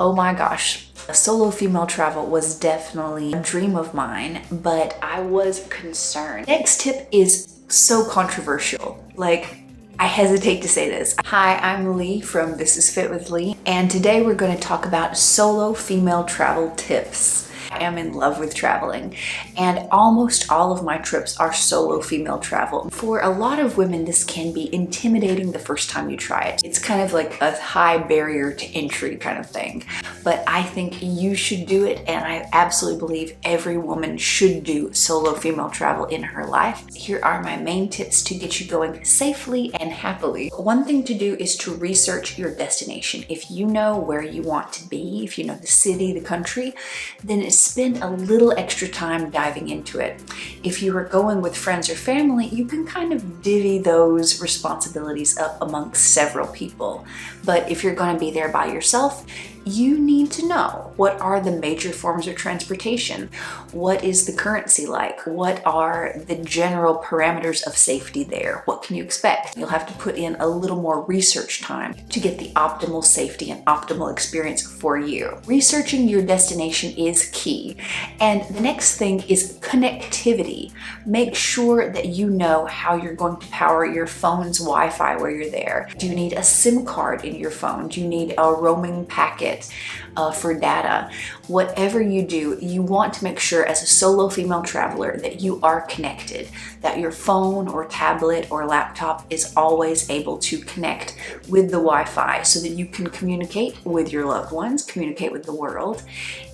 Oh my gosh. Solo female travel was definitely a dream of mine, but I was concerned. Next tip is so controversial. I hesitate to say this. Hi, I'm Lee from This is Fit with Lee, and today we're going to talk about solo female travel tips. I am in love with traveling, and almost all of my trips are solo female travel. For a lot of women, this can be intimidating the first time you try it. It's kind of like a high barrier to entry kind of thing, but I think you should do it, and I absolutely believe every woman should do solo female travel in her life. Here are my main tips to get you going safely and happily. One thing to do is to research your destination. If you know where you want to be, if you know the city, the country, then spend a little extra time diving into it. If you are going with friends or family, you can kind of divvy those responsibilities up amongst several people. But if you're going to be there by yourself, you need to know what are the major forms of transportation, what is the currency like, what are the general parameters of safety there, what can you expect. You'll have to put in a little more research time to get the optimal safety and optimal experience for you. Researching your destination is key. And the next thing is connectivity. Make sure that you know how you're going to power your phone's Wi-Fi where you're there. Do you need a SIM card in your phone? Do you need a roaming packet for data? Whatever you do, you want to make sure as a solo female traveler that you are connected, that your phone or tablet or laptop is always able to connect with the Wi-Fi so that you can communicate with your loved ones, communicate with the world.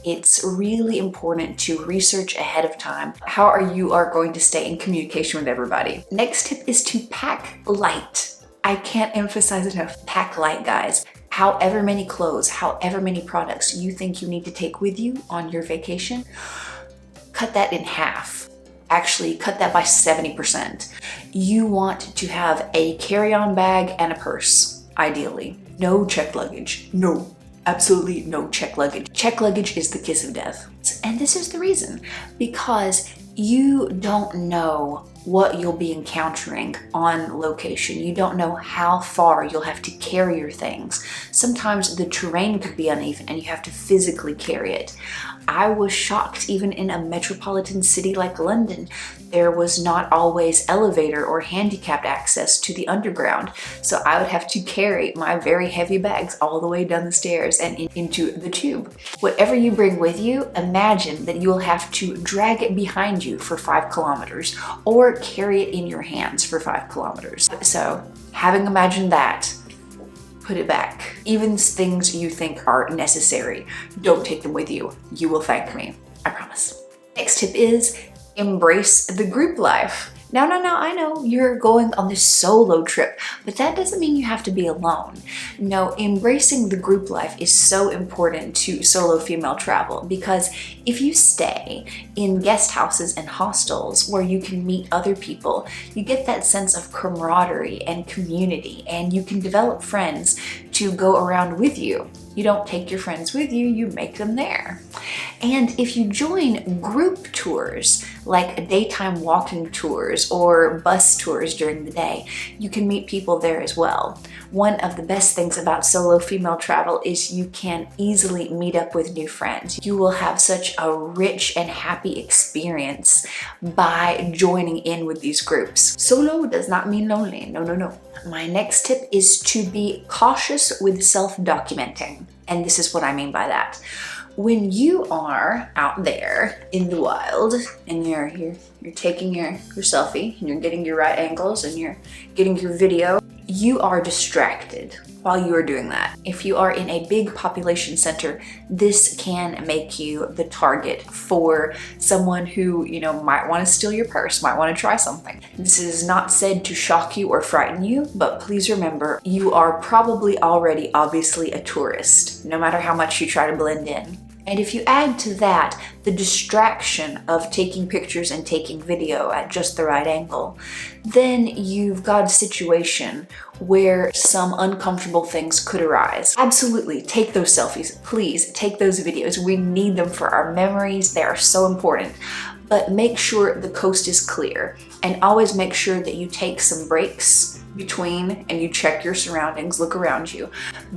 It's really important to research ahead of time how you are going to stay in communication with everybody. Next tip is to pack light. I can't emphasize enough, pack light, guys. However many clothes, however many products you think you need to take with you on your vacation, cut that in half. Actually, cut that by 70%. You want to have a carry-on bag and a purse, ideally. No checked luggage. No, absolutely no checked luggage. Checked luggage is the kiss of death. And this is the reason, because you don't know what you'll be encountering on location. You don't know how far you'll have to carry your things. Sometimes the terrain could be uneven and you have to physically carry it. I was shocked, even in a metropolitan city like London, there was not always elevator or handicapped access to the underground. So I would have to carry my very heavy bags all the way down the stairs and into the tube. Whatever you bring with you, imagine that you will have to drag it behind you for 5 kilometers or carry it in your hands for 5 kilometers. So having imagined that, put it back. Even things you think are necessary, don't take them with you. You will thank me, I promise. Next tip is embrace the group life. Now, I know you're going on this solo trip, but that doesn't mean you have to be alone. No, embracing the group life is so important to solo female travel, because if you stay in guest houses and hostels where you can meet other people, you get that sense of camaraderie and community, and you can develop friends to go around with you. You don't take your friends with you, you make them there. And if you join group tours, like daytime walking tours or bus tours during the day, you can meet people there as well. One of the best things about solo female travel is you can easily meet up with new friends. You will have such a rich and happy experience by joining in with these groups. Solo does not mean lonely, no. My next tip is to be cautious with self-documenting. And this is what I mean by that. When you are out there in the wild and you're taking your selfie and you're getting your right angles and you're getting your video, you are distracted while you are doing that. If you are in a big population center, this can make you the target for someone who, might want to steal your purse, might want to try something. This is not said to shock you or frighten you, but please remember, you are probably already obviously a tourist, no matter how much you try to blend in. And if you add to that the distraction of taking pictures and taking video at just the right angle, then you've got a situation where some uncomfortable things could arise. Absolutely, take those selfies. Please take those videos. We need them for our memories. They are so important. But make sure the coast is clear, and always make sure that you take some breaks between and you check your surroundings, look around you.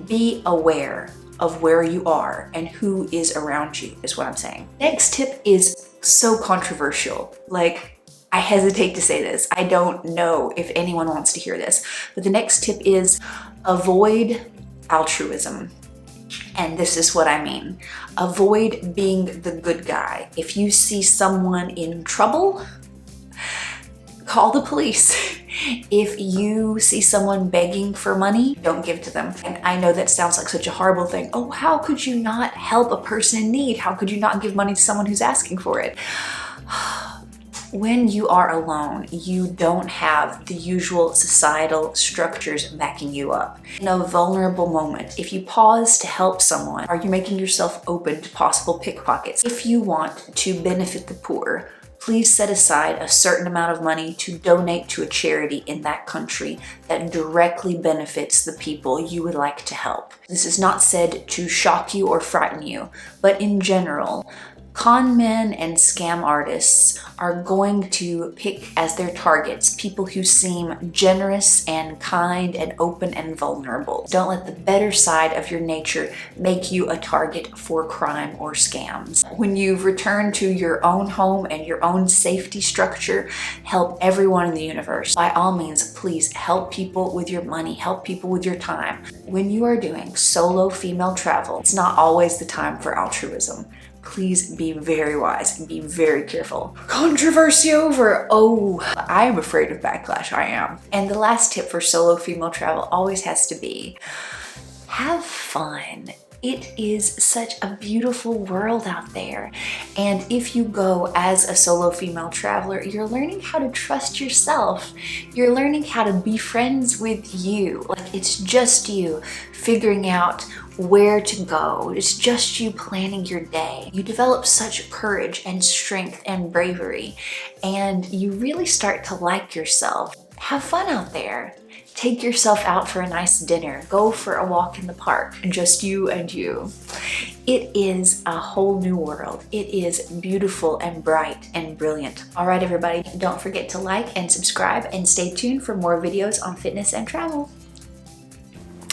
Be aware of where you are and who is around you, is what I'm saying. Next tip is so controversial. Like, I hesitate to say this. I don't know if anyone wants to hear this, but the next tip is avoid altruism. And this is what I mean. Avoid being the good guy. If you see someone in trouble, call the police. If you see someone begging for money, don't give to them. And I know that sounds like such a horrible thing. Oh, how could you not help a person in need? How could you not give money to someone who's asking for it? When you are alone, you don't have the usual societal structures backing you up. In a vulnerable moment, if you pause to help someone, are you making yourself open to possible pickpockets? If you want to benefit the poor, please set aside a certain amount of money to donate to a charity in that country that directly benefits the people you would like to help. This is not said to shock you or frighten you, but in general, con men and scam artists are going to pick as their targets people who seem generous and kind and open and vulnerable. Don't let the better side of your nature make you a target for crime or scams. When you've returned to your own home and your own safety structure, help everyone in the universe. By all means, please help people with your money, help people with your time. When you are doing solo female travel, it's not always the time for altruism. Please be very wise and be very careful. Controversy over. Oh, I am afraid of backlash. I am. And the last tip for solo female travel always has to be, have fun. It is such a beautiful world out there. And if you go as a solo female traveler, you're learning how to trust yourself. You're learning how to be friends with you. Like, it's just you figuring out where to go. It's just you planning your day. You develop such courage and strength and bravery, and you really start to like yourself. Have fun out there. Take yourself out for a nice dinner. Go for a walk in the park. Just you and you. It is a whole new world. It is beautiful and bright and brilliant. All right, everybody, don't forget to like and subscribe and stay tuned for more videos on fitness and travel.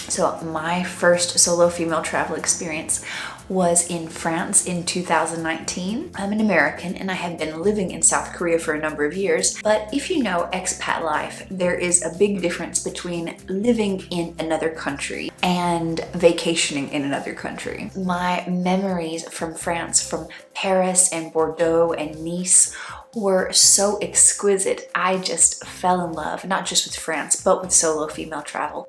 So my first solo female travel experience was in France in 2019. I'm an American and I have been living in South Korea for a number of years, but if you know expat life, there is a big difference between living in another country and vacationing in another country. My memories from France, from Paris and Bordeaux and Nice, were so exquisite. I just fell in love, not just with France, but with solo female travel.